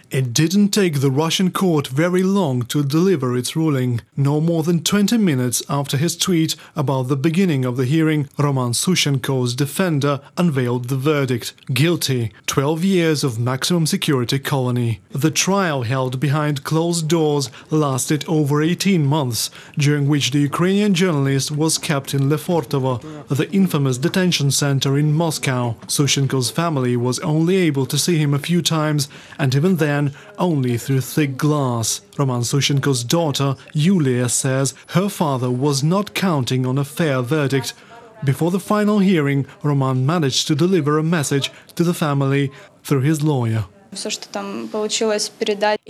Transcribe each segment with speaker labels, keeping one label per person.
Speaker 1: It didn't take the Russian court very long to deliver its ruling. No more than 20 minutes after his tweet about the beginning of the hearing, Roman Sushchenko's defender unveiled the verdict: guilty, 12 years of maximum security colony. The trial, held behind closed doors, lasted over 18 months, during which the Ukrainian journalist was kept in Lefortovo, the infamous detention center in Moscow. Sushchenko's family was only able to see him a few times, and even then only through thick glass. Roman Sushchenko's daughter, Yulia, says her father was not counting on a fair verdict. Before the final hearing, Roman managed to deliver a message to the family through his lawyer.
Speaker 2: It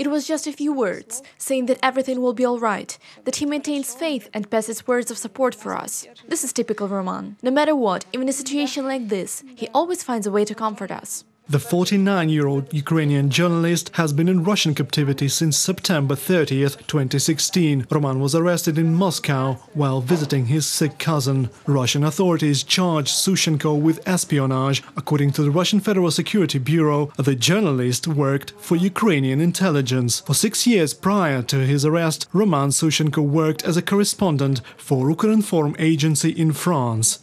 Speaker 2: was just a few words, saying that everything will be all right, that he maintains faith and passes words of support for us. This is typical Roman. No matter what, even a situation like this, he always finds a way to comfort us.
Speaker 1: The 49-year-old Ukrainian journalist has been in Russian captivity since September 30th, 2016. Roman was arrested in Moscow while visiting his sick cousin. Russian authorities charged Sushchenko with espionage. According to the Russian Federal Security Bureau, the journalist worked for Ukrainian intelligence. For 6 years prior to his arrest, Roman Sushchenko worked as a correspondent for Ukrinform agency in France.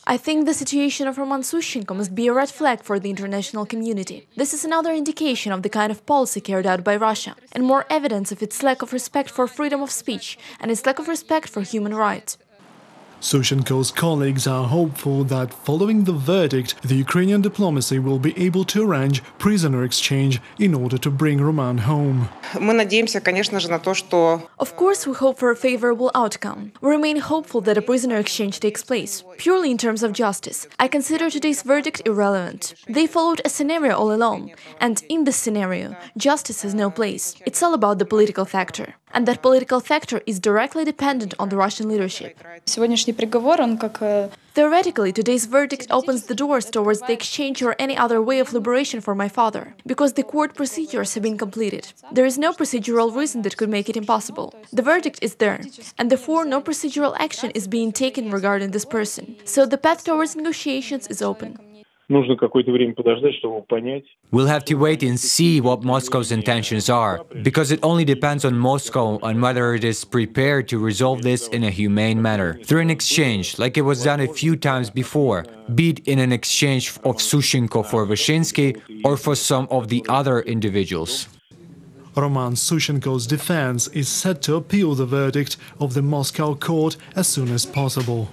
Speaker 2: I think the situation of Roman Sushchenko must be a red flag for the international community. This is another indication of the kind of policy carried out by Russia, and more evidence of its lack of respect for freedom of speech and its lack of respect for human rights.
Speaker 1: Sushchenko's colleagues are hopeful that following the verdict, the Ukrainian diplomacy will be able to arrange prisoner exchange in order to bring Roman home.
Speaker 2: Of course, we hope for a favorable outcome. We remain hopeful that a prisoner exchange takes place. Purely in terms of justice, I consider today's verdict irrelevant. They followed a scenario all along, and in this scenario, justice has no place. It's all about the political factor. And that political factor is directly dependent on the Russian leadership. Theoretically, today's verdict opens the doors towards the exchange or any other way of liberation for my father, because the court procedures have been completed. There is no procedural reason that could make it impossible. The verdict is there, and therefore no procedural action is being taken regarding this person. So the path towards negotiations is open.
Speaker 3: We'll have to wait and see what Moscow's intentions are, because it only depends on Moscow on whether it is prepared to resolve this in a humane manner, through an exchange, like it was done a few times before, be it in an exchange of Sushchenko for Vyshinsky or for some of the other individuals.
Speaker 1: Roman Sushchenko's defense is set to appeal the verdict of the Moscow court as soon as possible.